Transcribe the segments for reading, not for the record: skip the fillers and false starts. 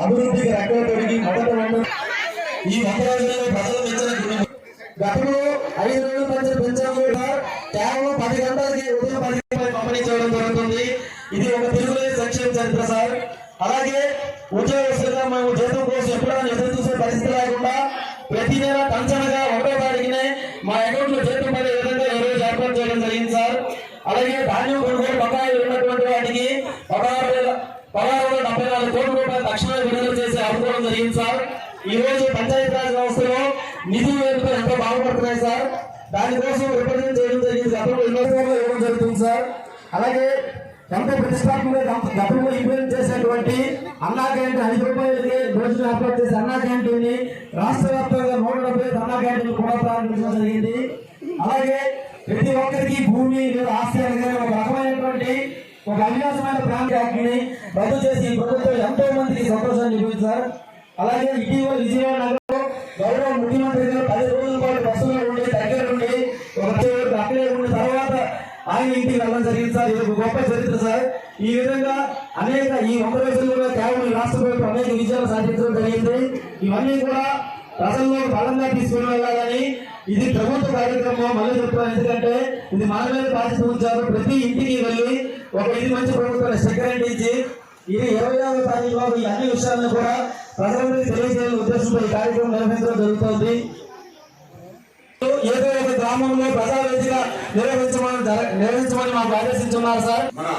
అభివృద్ధికి రెక్కలు తొడిగి మొదట ఈ 100 రోజుల్లో ప్రజలు పెంచిన గతంలో 5 రోజుల మధ్య పెంచాము కేవలం 10 గంటలకి ఉదయం 10 రూపాయలు పంపిణీ చేయడం జరుగుతుంది. ఇది ఒక తిరుగులేని సంక్షేమ చరిత్ర సార్. అలాగే ఉద్యోగస్తులుగా మేము జీతం కోసం ఎప్పుడైనా ఎదురు చూసే పరిస్థితి లేకుండా ప్రతి నెల టంచనగా 1వ తారీఖునే మా అకౌంట్ లో జీతం పడే విధంగా ఈ రోజు ఏర్పాటు చేయడం జరిగింది సార్. అలాగే ధాన్యం కొనుగోలు బకాయిలు ఉన్నటువంటి వాటికి 1674 కోట్ల రూపాయలు తక్షణమే విడుదల చేసి ఆదుకోవడం జరిగింది సార్. ఈ రోజు పంచాయతీరాజ్ వ్యవస్థలో నిధులు వేరుతో ఎంతో బాగుపడుతున్నాయి సార్. దానికోసం రిప్రజెంట్ చేయడం జరిగింది. గతంలో ఇన్వెస్టర్లు ఇవ్వడం జరుగుతుంది సార్. అలాగే ఎంతో ప్రతిష్టాత్మకంగా గతంలో ఇంప్లిమెంట్ చేసినటువంటి అన్నా క్యాంటీన్ 5 రూపాయలకి భోజనం ఏర్పాటు చేసి అన్నా క్యాంటీన్ ని రాష్ట్ర వ్యాప్తంగా 175 అన్నా క్యాంటీన్ కూడా ప్రారంభించడం జరిగింది. అలాగే ప్రతి ఒక్కరికి భూమి లేదా ఆస్తి అనేది ఒక రకమైనటువంటి ఒక అవినాశమైన ప్రాంతాన్ని రద్దు చేసి ప్రభుత్వం ఎంతో మందికి సంతోషాన్ని ఇవ్వండి సార్. అలాగే ఇటీవల విజయవాడ నగరంలో గౌరవ ముఖ్యమంత్రి గారు 10 రోజుల పాటు బస్సులో ఉండి దగ్గర నుండి ఒక అక్కడే ఉండిన తర్వాత ఆయన ఇంటికి వెళ్ళడం జరిగింది సార్. ఇది ఒక గొప్ప చరిత్ర సార్. ఈ విధంగా అనేక ఈ 100 రోజుల్లో కేవలం రాష్ట్ర ప్రభుత్వం అనేక విజయాలు సాధించడం జరిగింది. ఇవన్నీ కూడా ప్రజల్లో బలంగా తీసుకుని వెళ్ళాలని ఇది ప్రభుత్వ కార్యక్రమం మళ్ళీ చెప్తున్నాను. ఎందుకంటే ఇది మన మీద బాధ్యత ఉంచారు. ప్రతి ఇంటికి వెళ్ళి ఒక ఇది మంచి ప్రభుత్వాన్ని సెక్రటరీ ఇది 20వ తారీఖులో ఈ అన్ని విషయాలను కూడా ప్రజలందరికీ తెలియజేయాలని ఉద్దేశంతో ఈ కార్యక్రమం నిర్వహించడం జరుగుతుంది. ఏదో ఒక గ్రామంలో ప్రజావేదిగా నిర్వహించమని మాకు ఆదేశించున్నారు సార్. మన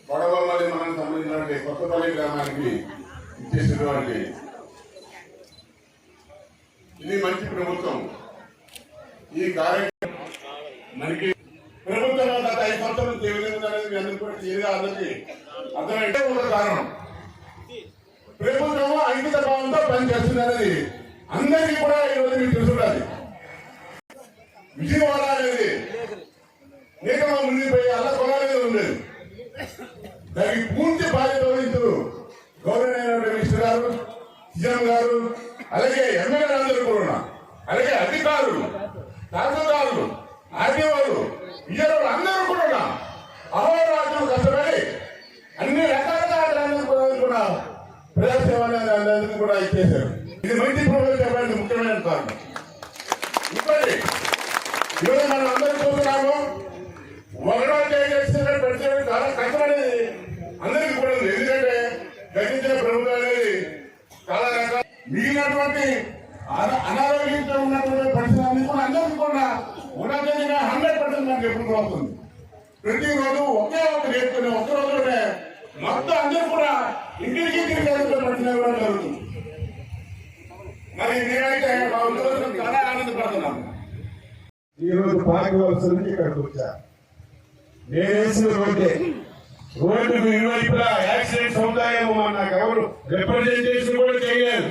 కొడవల్లి మనం సంబంధించిన కొత్తపల్లి గ్రామానికి ఇచ్చేసినటువంటి ఇది మంచి ప్రభుత్వం. ఈ కార్యక్రమం మనకి ప్రభుత్వం గత 5 సంవత్సరాలు ఏ విధంగా అనేది మీ అందరికీ కూడా క్లియర్గా అందరికీ అర్థమైతే ఒక కారణం ప్రభుత్వం అంకిత భావంతో పనిచేస్తుంది అనేది అందరికీ కూడా ఈరోజు మీకు తెలుసుండాలి. విజయవాడ అనేది నేతగా ముందుపోయి అల్ల కొనాలి ఉండేది. దానికి పూర్తి బాధ్యత వహించారు గౌరవనీయ మినిస్టర్ గారు, సీఎం గారు, అలాగే ఎమ్మెల్యేలు అందరూ కూడా, అలాగే అధికారులు, తహసీల్దారులు, ఆర్డీఓలు, ఈరోజు అందరూ కూడా అహోరాత్రులు కష్టపడి అన్ని రకాలుగా కూడా ప్రజాసేవలు కూడా ఇచ్చేశారు. ఇది మంచి ప్రభుత్వం చెప్పడానికి ముఖ్యమైన కారణం. ఇప్పటి ఈరోజు మనం అందరూ చూస్తున్నాము. 1వ తేదీ పెడితే చాలా కష్టపడేది అందరికీ కూడా ఉంది. ఎందుకంటే గతించిన ప్రభుత్వం అనేది చాలా రకాల మిగిలినటువంటి అనారోగ్యంతో ఉన్నటువంటి పరిస్థితులన్నీ కూడా అందరికీ కూడా 1వ తేదీన 100% మనకి ఎప్పుడు అవుతుంది. ప్రతిరోజు ఒకే ఒక నేర్చుకునే ఒక్క రోజులోనే మొత్తం అందరూ కూడా ఇంటికి పరిస్థితి కూడా జరుగుతుంది. మరి నేనైతే మా ఉద్యోగం చాలా ఆనందపడుతున్నాను. ఈ రోజు పార్టీ వ్యవస్థ నుంచి ఇక్కడికి వచ్చా. నేను వేసిన రోడ్డుకు ఇరువైపులా యాక్సిడెంట్స్ అవుతాయేమో నాకు ఎవరు రిప్రజెంటేషన్ కూడా చేయలేదు.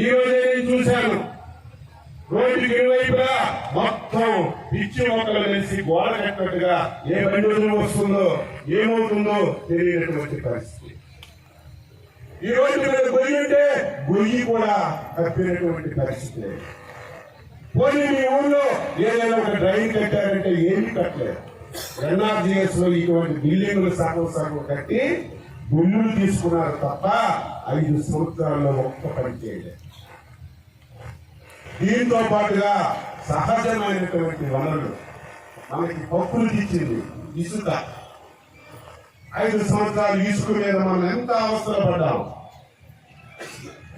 ఈ రోజే నేను చూశాను. రోడ్డుకి ఇరువైపులా మొత్తం పిచ్చి మొక్కలు వేసి గోడ కట్టినట్టుగా ఏ బండి వస్తుందో ఏమవుతుందో తెలియనటువంటి పరిస్థితి. ఈ రోజు మీద గొయ్యి ఉంటే గొయ్యి కూడా తప్పినటువంటి పరిస్థితి. పోనీ మీ ఊళ్ళో ఏదైనా ఒక డ్రైన్ కట్టారంటే ఏమీ కట్టలేదు. ఎన్ఆర్జీఎస్ లో ఇటువంటి బిల్డింగ్లు సగం కట్టి బిల్లులు తీసుకున్నారు తప్ప 5 సంవత్సరాల్లో ఒక్క పని చేయలేదు. దీంతో పాటుగా సహజమైనటువంటి వనరులు మనకి పప్పులు తెచ్చింది ఇసుక. 5 సంవత్సరాలు ఇసుక మీద మనం ఎంత అవసరపడ్డాం.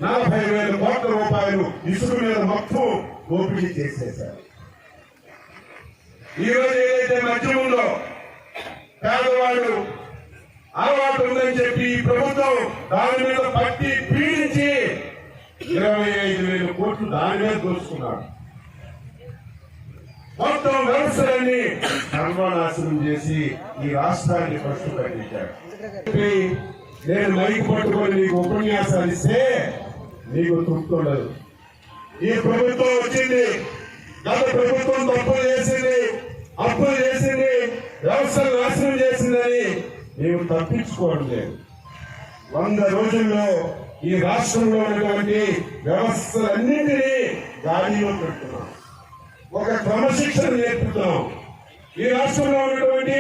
40,000 కోట్ల రూపాయలు ఇసుక మీద మొత్తం దోపిడీ చేసేశారు. ఈ రోజు ఏదైతే మద్యం ఉందో పేదవాళ్ళు అలవాటు ఉందని చెప్పి ఈ ప్రభుత్వం దాని మీద పట్టి పీడించి 25,000 కోట్లు దాని మీద దోచుకున్నాడు. మొత్తం వ్యవస్థలన్నీ సర్వనాశనం చేసి ఈ రాష్ట్రాన్ని ఫస్ట్ పట్టించాడు. నేను మైకి పట్టుకొని నీకు ఉపన్యాసాలు ఇస్తే నీకు తృప్తి ఉండదు. ఈ ప్రభుత్వం వచ్చింది, గత ప్రభుత్వం తప్పులు చేసింది, అప్పులు చేసింది, వ్యవస్థను నాశనం చేసిందని మేము తప్పించుకోవడం లేదు. 100 రోజుల్లో ఈ రాష్ట్రంలో ఉన్నటువంటి వ్యవస్థలన్నింటినీ గాడిలో పెడుతున్నాం. ఒక క్రమశిక్షణ నేర్పుతున్నాం. ఈ రాష్ట్రంలో ఉన్నటువంటి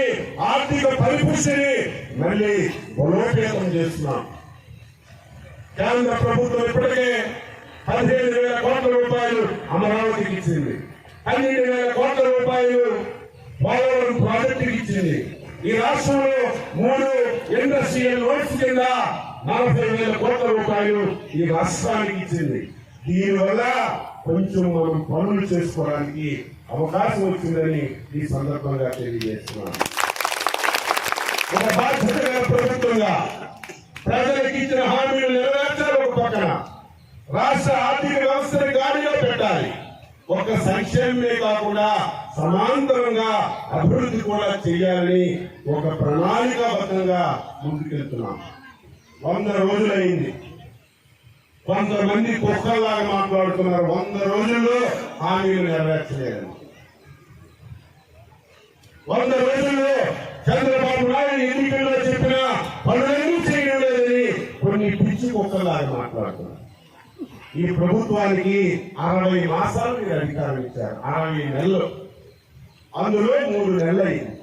ఆర్థిక పరిపుష్టిని మళ్ళీ బలోపేతం చేస్తున్నాం. కేంద్ర ప్రభుత్వం ఇప్పటికే 15,000 కోట్ల రూపాయలు అమరావతికి ఇచ్చింది, 12,000 కోట్ల రూపాయలు పోలవరం ప్రాజెక్టుకి ఇచ్చింది. ఈ రాష్ట్రంలో 3 ఇండస్ట్రియల్ లోన్స్ కింద 40,000 కోట్ల రూపాయలు ఈ రాష్ట్రానికి ఇచ్చింది. దీనివల్ల కొంచెం మనం పనులు చేసుకోవడానికి అవకాశం వచ్చిందని ఈ సందర్భంగా తెలియజేస్తున్నాను. ఒక బాధ్యత గల ప్రభుత్వంగా ప్రజలకు ఇచ్చిన హామీలు నెరవేర్చాలి. ఒక పక్కన రాష్ట్ర ఆర్థిక వ్యవస్థను గాడిలో పెట్టాలి. ఒక సంక్షేమమే కాకుండా సమాంతరంగా అభివృద్ధి కూడా చేయాలని ఒక ప్రణాళికాబద్ధంగా ముందుకెళ్తున్నాం. 100 రోజులైంది. కొంతమంది కుక్కల్లాగా మాట్లాడుతున్నారు. 100 రోజుల్లో హామీలు నెరవేర్చలేదని. 100 రోజుల్లో చంద్రబాబు నాయుడు ఎన్నికల్లో చెప్పిన పనులన్నీ చేయడం లేదని కొన్ని పిచ్చి కుక్కల్లాగా మాట్లాడుతున్నారు. ఈ ప్రభుత్వానికి 60 మాసాలు మీరు అధికారం ఇచ్చారు, 60 నెలలు. అందులో 3 నెలలు అయింది,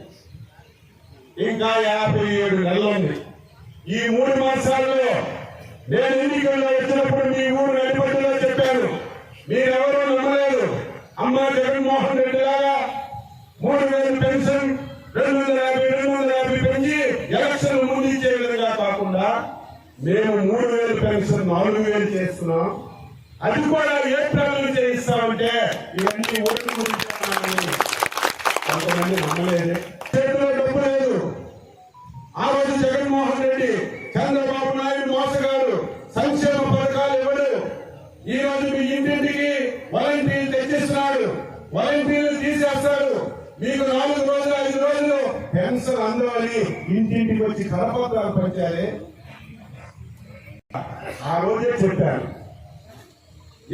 ఇంకా 57 నెలలు ఉంది. ఈ 3 మాసాల్లో నేను ఎన్నికల్లో వచ్చినప్పుడు మీ ఊరు నడిపట్టులో చెప్పాను, మీరెవరూ నమ్మలేదు. అమ్మ జగన్మోహన్ రెడ్డి లాగా 3,000 పెన్షన్ 250 పెంచి ఎలక్షన్ ముందు ఇచ్చే విధంగా కాకుండా మేము 3,000 పెన్షన్ 4,000 చేస్తున్నాం. అది కూడా ఏప్రిల్ చేయిస్తామంటే ఇవన్నీ ఓట్లు గురించి కొంతమంది నమ్మలేదు. చేతిలో డబ్బు లేదు. ఆ రోజు జగన్మోహన్ రెడ్డి చంద్రబాబు నాయుడు మోసగాడు, సంక్షేమ పథకాలు ఇవ్వడు. ఈ రోజు మీ ఇంటింటికి వాలంటీర్లు తెచ్చిస్తున్నాడు, వాలంటీర్లు తీసేస్తాడు. మీకు 4 రోజులు 5 రోజులు పెన్షన్ అందాలని ఇంటింటికి వచ్చి కరపత్రాలు పంచాలి. ఆ రోజే చెప్పాను,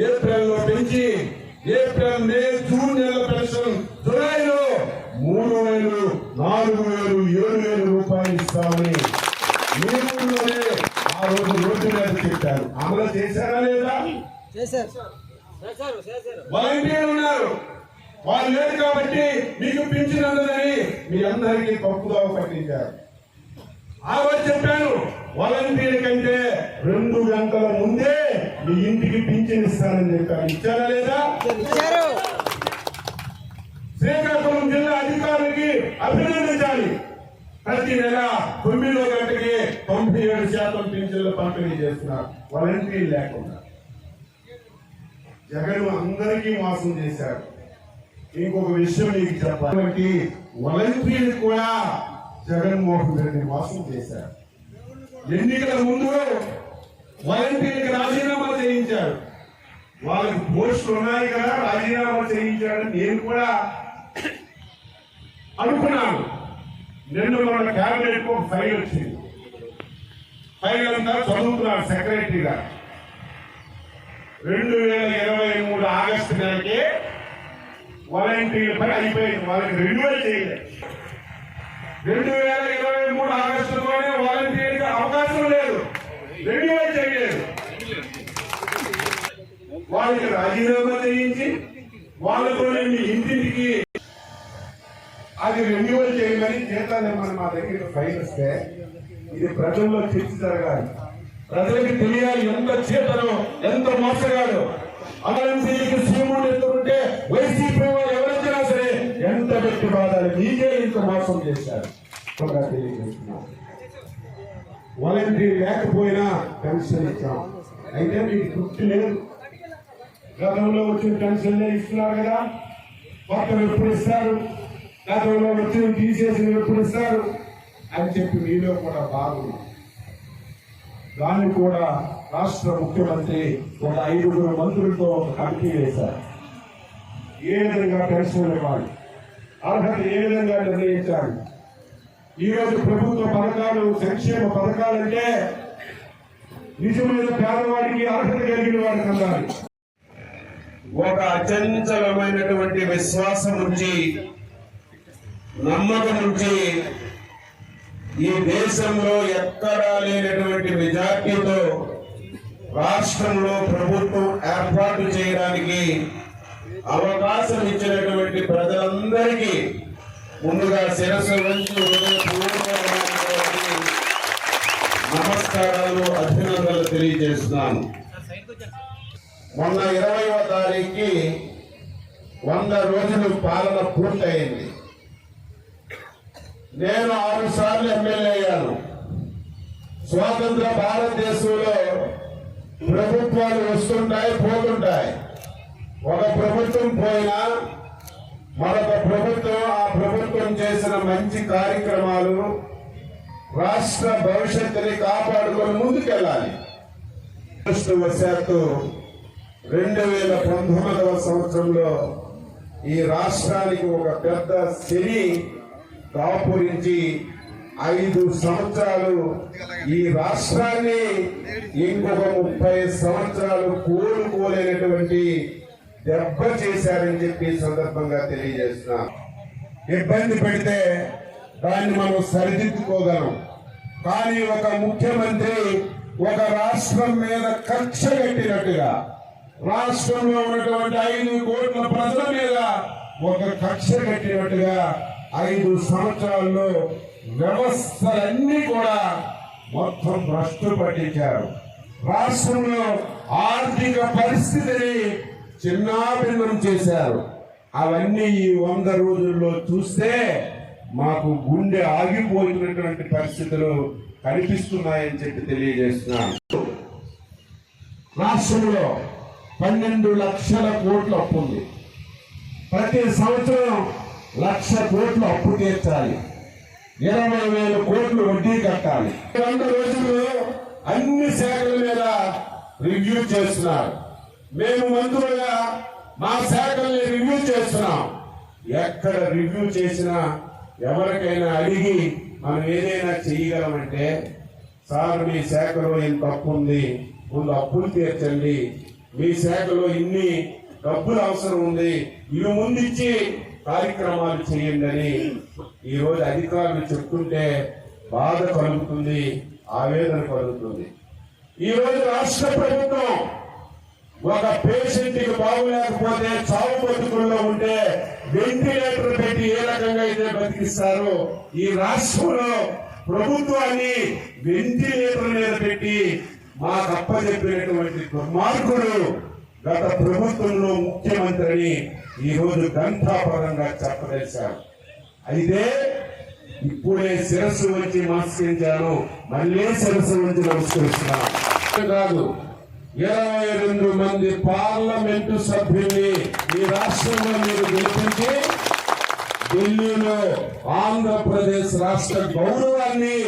ఏప్రిల్లో పెంచి ఏప్రిల్ మే జూన్ నెలల పెన్షన్ జులైలో 3,000 4,000 7,000 రూపాయలు ఇస్తామని మీ ఊళ్ళోనే ఆ రోజు రోడ్డు మీద చెప్పారు. అమలు చేశారా లేదా? వాలంటీర్లు ఉన్నారు, వాళ్ళు లేరు కాబట్టి మీకు పింఛన్ అందదని మీ అందరికీ తప్పుదోవ పట్టించారు. ఆ రోజు చెప్పాను, వాలంటీర్ కంటే 2 గంటల ముందే మీ ఇంటికి పింఛన్ ఇస్తానని చెప్పాను. ఇచ్చారా లేదా? శ్రీకాకుళం జిల్లా అధికారులకి అభినందించాలి. ప్రతి నెల 9వ గంటకి 97% పింఛన్లు పంపిణీ చేస్తున్నారు వాలంటీర్ లేకుండా. జగన్ అందరికీ మోసం చేశారు. ఇంకొక విషయం మీకు చెప్పాలి, వాలంటీర్లు కూడా జగన్మోహన్ రెడ్డి మోసం చేశారు. ఎన్నికల ముందు వాలంటీర్లకు రాజీనామా చేయించారు. వాళ్ళకి పోస్టులు ఉన్నాయి కదా, రాజీనామా చేయించాడని నేను కూడా అనుకున్నాను. నిన్న మన క్యాబినెట్ కు ఒక ఫైల్ వచ్చింది. ఫైల్ అంతా చదువుతున్నాను సెక్రటరీగా. 2023 ఆగస్టు నెలకి వాలంటీర్ల పని అయిపోయింది, వాళ్ళకి రెన్యువల్ చేయలేదు. 2023 ఆగస్టులోనే వాలంటీర్కి అవకాశం లేదు, రెన్యువల్ చేయలేదు. వాళ్ళకి రాజీనామా చేయించి వాళ్ళతోనే మీ ఇంటింటికి అది రెన్యువల్ చేయమని జీతాన్ని మనం మా దగ్గర ఫైల్ వస్తే ఇది ప్రజల్లో చర్చ జరగాలి. ప్రజలకి తెలియాలి ఎంత చేతనో ఎంత మోసగాడు. అమరావతికి సీముడు ఎత్తుకుంటే వైసీపీ వాళ్ళు ఎవరైనా సరే ఎంత పెట్టి బాధాలు మీకే ఇంత మోసం చేశారు. వాలంటీర్ లేకపోయినా పెన్షన్ ఇచ్చాం, అయితే మీకు తృప్తి లేదు. గతంలో వచ్చిన పెన్షన్లే ఇస్తున్నారు కదా, కొత్తలు ఎప్పుడు ఇస్తారు, గతంలో వచ్చిన తీసేసిన ఎప్పుడు ఇస్తారు అని చెప్పి మీలో కూడా బాగుంది. దాన్ని కూడా రాష్ట్ర ముఖ్యమంత్రి ఒక 5 మంత్రులతో ఒక కమిటీ వేశారు. ఏ విధంగా పెన్షన్ ఇవ్వాలి, అర్హత ఏ విధంగా నిర్ణయించాలి. ఈరోజు ప్రభుత్వ పథకాలు, సంక్షేమ పథకాలంటే నిజమైన పేదవాడికి అర్హత కలిగిన వాడికి అందాలి. ఒక అచంచలమైనటువంటి విశ్వాసం నుంచి, నమ్మకం నుంచి ఈ దేశంలో ఎక్కడా లేనటువంటి మెజార్టీతో రాష్ట్రంలో ప్రభుత్వం ఏర్పాటు చేయడానికి అవకాశం ఇచ్చినటువంటి ప్రజలందరికీ ముందుగా శిరస్సు వంచి నమస్కారాలు, అభినందనలు తెలియజేస్తున్నాను. మొన్న 20వ తారీఖుకి 100 రోజులు పాలన పూర్తయింది. నేను 6 సార్లు ఎమ్మెల్యే అయ్యాను. స్వాతంత్ర భారతదేశంలో ప్రభుత్వాలు వస్తుంటాయి, పోతుంటాయి. ఒక ప్రభుత్వం పోయినా మరొక ప్రభుత్వం ఆ ప్రభుత్వం చేసిన మంచి కార్యక్రమాలు రాష్ట్ర భవిష్యత్తుని కాపాడుకొని ముందుకెళ్ళాలి. అదృష్టవశాత్తు 2019వ సంవత్సరంలో ఈ రాష్ట్రానికి ఒక పెద్ద శని దాపురించి 5 సంవత్సరాలు ఈ రాష్ట్రాన్ని ఇంకొక 30 సంవత్సరాలు కోలుకోలేనటువంటి దెబ్బ చేశారని చెప్పి సందర్భంగా తెలియజేస్తున్నా. ఇబ్బంది పెడితే దాన్ని మనం సరిదిద్దుకోగలం. కానీ ఒక ముఖ్యమంత్రి ఒక రాష్ట్రం మీద కక్ష కట్టినట్టుగా, రాష్ట్రంలో ఉన్నటువంటి 5 కోట్ల ప్రజల మీద ఒక కక్ష కట్టినట్టుగా 5 సంవత్సరాల్లో వ్యవస్థలన్నీ కూడా మొత్తం భ్రష్టు పట్టించారు. రాష్ట్రంలో ఆర్థిక పరిస్థితిని చిన్నాభిన్నం చేశారు. అవన్నీ ఈ 100 రోజుల్లో చూస్తే మాకు గుండె ఆగిపోయినటువంటి పరిస్థితులు కనిపిస్తున్నాయని చెప్పి తెలియజేస్తున్నాను. రాష్ట్రంలో 12 లక్షల కోట్ల అప్పు ఉంది. ప్రతి సంవత్సరం 1,00,000 కోట్లు అప్పు తీర్చాలి. 20,000 కోట్లు వడ్డీ కట్టాలి. 100 రోజుల్లో అన్ని శాఖల మీద రివ్యూ చేస్తున్నారు. మేము మంత్రులుగా మా శాఖల్ని రివ్యూ చేస్తున్నాం. ఎక్కడ రివ్యూ చేసినా ఎవరికైనా అడిగి మనం ఏదైనా చేయగలమంటే, సార్ మీ శాఖలో ఇంత అప్పు ఉంది, ముందు అప్పులు తీర్చండి, మీ శాఖలో ఇన్ని డబ్బులు అవసరం ఉంది, ఇవి ముందిచ్చి కార్యక్రమాలు చేయండి అని ఈరోజు అధికారులు చెప్తుంటే బాధ కలుగుతుంది, ఆవేదన కలుగుతుంది. ఈరోజు రాష్ట్ర ప్రభుత్వం ఒక పేషెంట్ కి బాగులేకపోతే, చావు బతుకుల్లో ఉంటే వెంటిలేటర్ పెట్టి ఏ రకంగా అయితే బతికిస్తారో, ఈ రాష్ట్రంలో ప్రభుత్వాన్ని వెంటిలేటర్ మీద పెట్టి మాకు అప్పచెప్పినటువంటి దుర్మార్గుడు గత ప్రభుత్వంలో ముఖ్యమంత్రిని ఈరోజు గంటాపరంగా చెప్పదలిశారు. అయితే ఇప్పుడే శిరస్సు వచ్చి నమస్కరించాను, మళ్ళీ శిరస్సు వచ్చి నమస్కరిస్తున్నాను. కాదు, 22 మంది పార్లమెంటు సభ్యుల్ని ఈ రాష్ట్రంలో మీరు గెలిపించి ఢిల్లీలో ఆంధ్రప్రదేశ్ రాష్ట్ర గౌరవాన్ని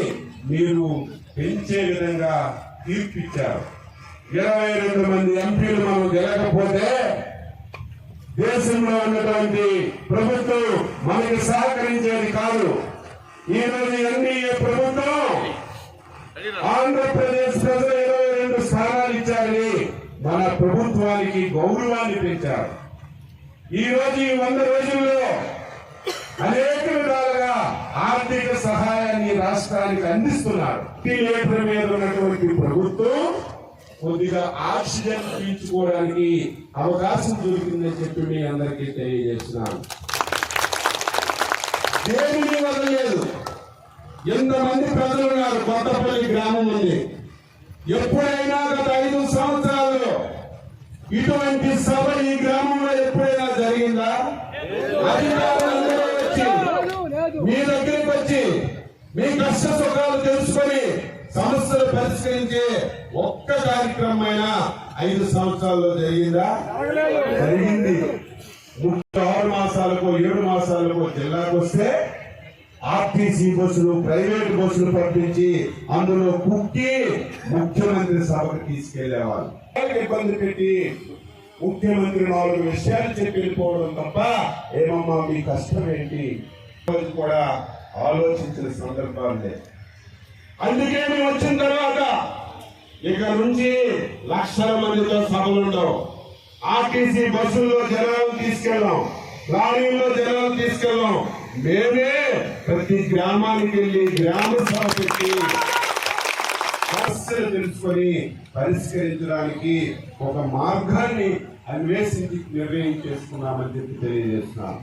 మీరు పెంచే విధంగా తీర్పిచ్చారు. 22 మంది ఎంపీలు మనం గెలకపోతే దేశంలో ఉన్నటువంటి ప్రభుత్వం మనకి సహకరించేది కాదు. ఈరోజు ఎన్డీఏ ప్రభుత్వం ఆంధ్రప్రదేశ్ ప్రజలు 22 స్థానాలు ఇచ్చారని మన ప్రభుత్వానికి గౌరవాన్ని పెంచారు. ఈ రోజు ఈ 100 రోజుల్లో అనేక విధాలుగా ఆర్థిక సహాయాన్ని రాష్ట్రానికి అందిస్తున్నారు. వెంటిలేటర్ మీద ఉన్నటువంటి ప్రభుత్వం కొద్దిగా ఆక్సిజన్ పీల్చుకోవడానికి అవకాశం దొరికిందని చెప్పి మీ అందరికీ తెలియజేస్తున్నాను. దేనిని వదలలేదు. ఎంతమంది ప్రజలు ఉన్నారు. కొత్తపల్లి గ్రామం ఉంది. ఎప్పుడైనా గత 5 సంవత్సరాల్లో ఇటువంటి సభ ఈ గ్రామంలో ఎప్పుడైనా జరిగిందా? అధికారులందరూ వచ్చి మీ దగ్గరికి వచ్చి మీ కష్ట సుఖాలు తెలుసుకొని సమస్యలు పరిష్కరించే ఒక్క కార్యక్రమం అయినా 5 సంవత్సరాల్లో జరిగిందా? జరిగింది. 6 మాసాలకు 7 మాసాలకు జిల్లాకు వస్తే ఆర్టీసీ బస్సులు, ప్రైవేట్ బస్సులు పంపించి అందులో కుక్కి ముఖ్యమంత్రి సభకు తీసుకెళ్లేవాళ్ళు. ఇబ్బంది పెట్టి ముఖ్యమంత్రి 4 విషయాలు చెప్పి వెళ్ళిపోవడం తప్ప ఏమమ్మా మీ కష్టం ఏంటి కూడా ఆలోచించిన సందర్భాలు లేదు. అందుకే మేము వచ్చిన తర్వాత ఇక నుంచి లక్షల మందితో సభలు ఉండవు. ఆర్టీసీ బస్సుల్లో జనాలను తీసుకెళ్ళాం, లారీల్లో జనాలను తీసుకెళ్ళాం. మేమే ప్రతి గ్రామానికి వెళ్ళి గ్రామ సభ పెట్టి సమస్యలు తెలుసుకొని పరిష్కరించడానికి ఒక మార్గాన్ని అన్వేషించి నిర్ణయం చేసుకున్నామని చెప్పి తెలియజేస్తున్నాం.